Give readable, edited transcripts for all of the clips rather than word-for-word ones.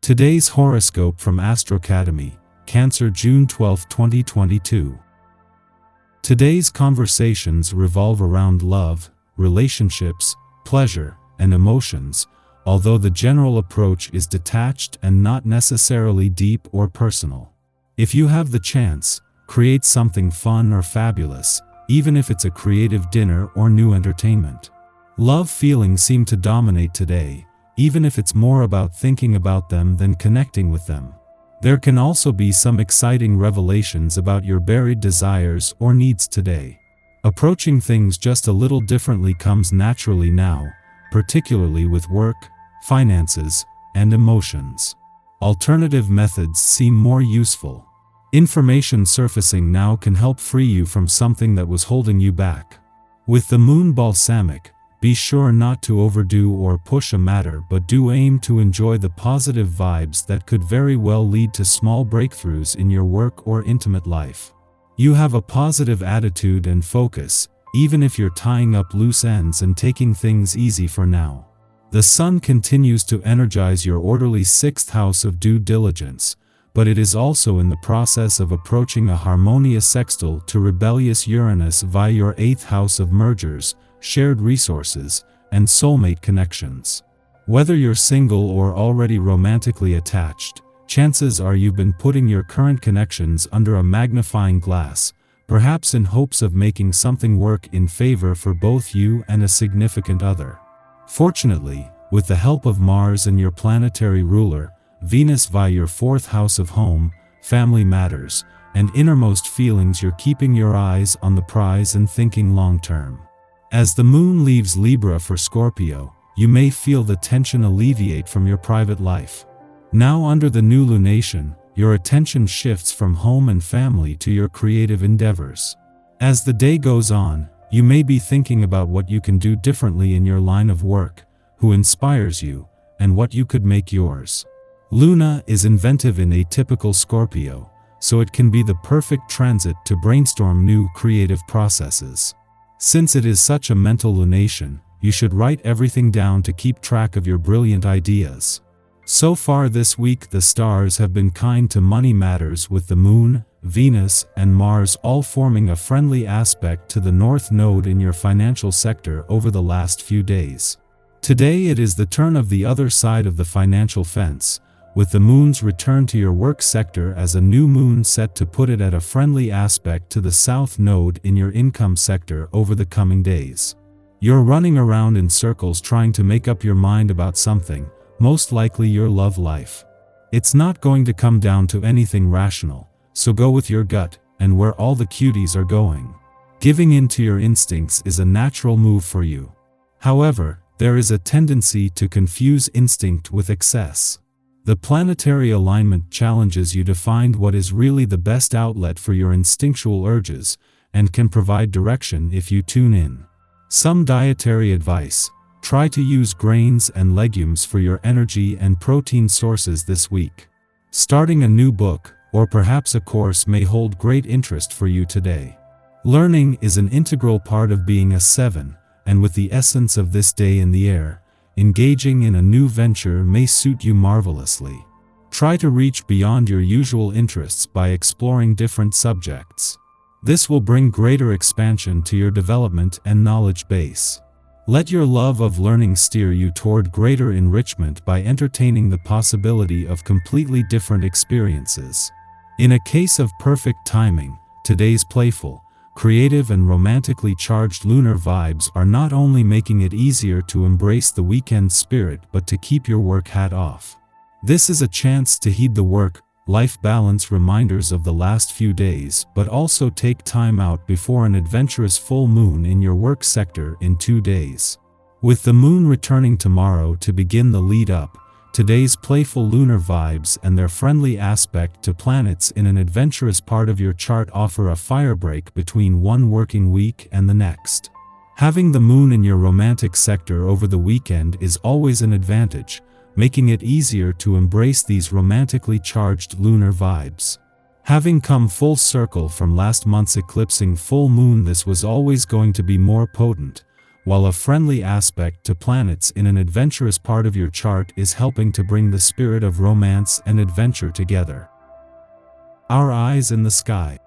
Today's horoscope from Astrocademy, Cancer, June 12, 2022. Today's conversations revolve around love, relationships, pleasure, and emotions, although the general approach is detached and not necessarily deep or personal. If you have the chance, create something fun or fabulous, even if it's a creative dinner or new entertainment. Love feelings seem to dominate today, even if it's more about thinking about them than connecting with them. There can also be some exciting revelations about your buried desires or needs today. Approaching things just a little differently comes naturally now, particularly with work, finances, and emotions. Alternative methods seem more useful. Information surfacing now can help free you from something that was holding you back. With the moon balsamic, be sure not to overdo or push a matter, but do aim to enjoy the positive vibes that could very well lead to small breakthroughs in your work or intimate life. You have a positive attitude and focus, even if you're tying up loose ends and taking things easy for now. The sun continues to energize your orderly 6th house of due diligence, but it is also in the process of approaching a harmonious sextile to rebellious Uranus via your 8th house of mergers, shared resources, and soulmate connections. Whether you're single or already romantically attached, chances are you've been putting your current connections under a magnifying glass, perhaps in hopes of making something work in favor for both you and a significant other. Fortunately, with the help of Mars and your planetary ruler, Venus via your 4th house of home, family matters, and innermost feelings, you're keeping your eyes on the prize and thinking long-term. As the moon leaves Libra for Scorpio, you may feel the tension alleviate from your private life. Now under the new lunation, your attention shifts from home and family to your creative endeavors. As the day goes on, you may be thinking about what you can do differently in your line of work, who inspires you, and what you could make yours. Luna is inventive in atypical Scorpio, so it can be the perfect transit to brainstorm new creative processes. Since it is such a mental lunation, you should write everything down to keep track of your brilliant ideas. So far this week, the stars have been kind to money matters, with the moon, Venus, and Mars all forming a friendly aspect to the North Node in your financial sector over the last few days. Today it is the turn of the other side of the financial fence, with the moon's return to your work sector as a new moon set to put it at a friendly aspect to the South Node in your income sector over the coming days. You're running around in circles trying to make up your mind about something, most likely your love life. It's not going to come down to anything rational, so go with your gut and where all the cuties are going. Giving in to your instincts is a natural move for you. However, there is a tendency to confuse instinct with excess. The planetary alignment challenges you to find what is really the best outlet for your instinctual urges, and can provide direction if you tune in. Some dietary advice: try to use grains and legumes for your energy and protein sources this week. Starting a new book, or perhaps a course, may hold great interest for you today. Learning is an integral part of being a 7, and with the essence of this day in the air, engaging in a new venture may suit you marvelously. Try to reach beyond your usual interests by exploring different subjects. This will bring greater expansion to your development and knowledge base. Let your love of learning steer you toward greater enrichment by entertaining the possibility of completely different experiences. In a case of perfect timing, today's playful, creative, and romantically charged lunar vibes are not only making it easier to embrace the weekend spirit, but to keep your work hat off. This is a chance to heed the work-life balance reminders of the last few days, but also take time out before an adventurous full moon in your work sector in 2 days. With the moon returning tomorrow to begin the lead up, today's playful lunar vibes and their friendly aspect to planets in an adventurous part of your chart offer a firebreak between one working week and the next. Having the moon in your romantic sector over the weekend is always an advantage, making it easier to embrace these romantically charged lunar vibes. Having come full circle from last month's eclipsing full moon, this was always going to be more potent, while a friendly aspect to planets in an adventurous part of your chart is helping to bring the spirit of romance and adventure together. Our eyes in the sky.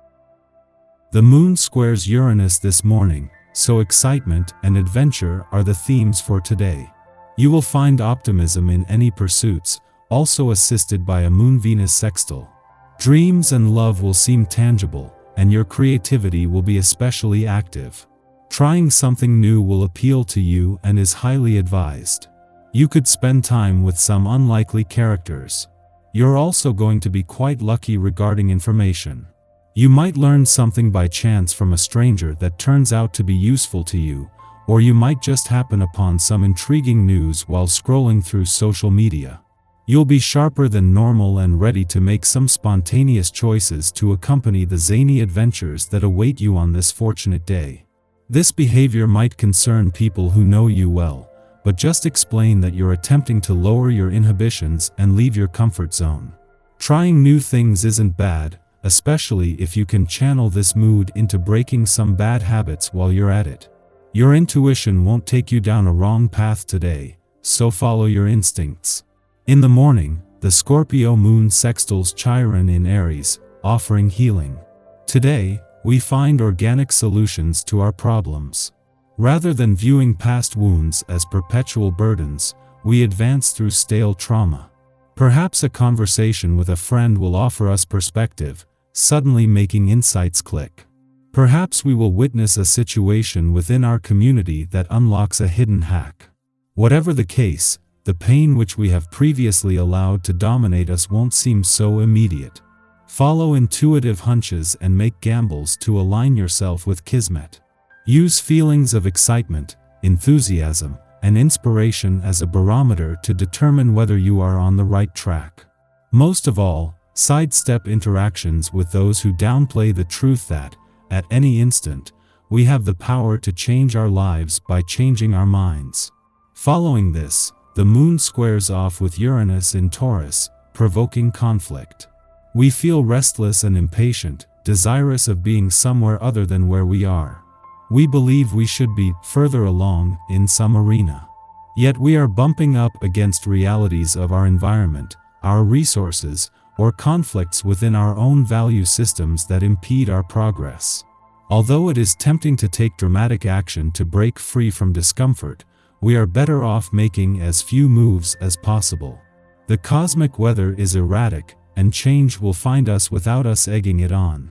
The moon squares Uranus this morning, so excitement and adventure are the themes for today. You will find optimism in any pursuits, also assisted by a Moon-Venus sextile. Dreams and love will seem tangible, and your creativity will be especially active. Trying something new will appeal to you and is highly advised. You could spend time with some unlikely characters. You're also going to be quite lucky regarding information. You might learn something by chance from a stranger that turns out to be useful to you, or you might just happen upon some intriguing news while scrolling through social media. You'll be sharper than normal and ready to make some spontaneous choices to accompany the zany adventures that await you on this fortunate day. This behavior might concern people who know you well, but just explain that you're attempting to lower your inhibitions and leave your comfort zone. Trying new things isn't bad, especially if you can channel this mood into breaking some bad habits while you're at it. Your intuition won't take you down a wrong path today, so follow your instincts. In the morning, the Scorpio moon sextiles Chiron in Aries, offering healing. Today, we find organic solutions to our problems. Rather than viewing past wounds as perpetual burdens, we advance through stale trauma. Perhaps a conversation with a friend will offer us perspective, suddenly making insights click. Perhaps we will witness a situation within our community that unlocks a hidden hack. Whatever the case, the pain which we have previously allowed to dominate us won't seem so immediate. Follow intuitive hunches and make gambles to align yourself with Kismet. Use feelings of excitement, enthusiasm, and inspiration as a barometer to determine whether you are on the right track. Most of all, sidestep interactions with those who downplay the truth that, at any instant, we have the power to change our lives by changing our minds. Following this, the moon squares off with Uranus in Taurus, provoking conflict. We feel restless and impatient, desirous of being somewhere other than where we are. We believe we should be further along in some arena. Yet we are bumping up against realities of our environment, our resources, or conflicts within our own value systems that impede our progress. Although it is tempting to take dramatic action to break free from discomfort, we are better off making as few moves as possible. The cosmic weather is erratic, and change will find us without us egging it on.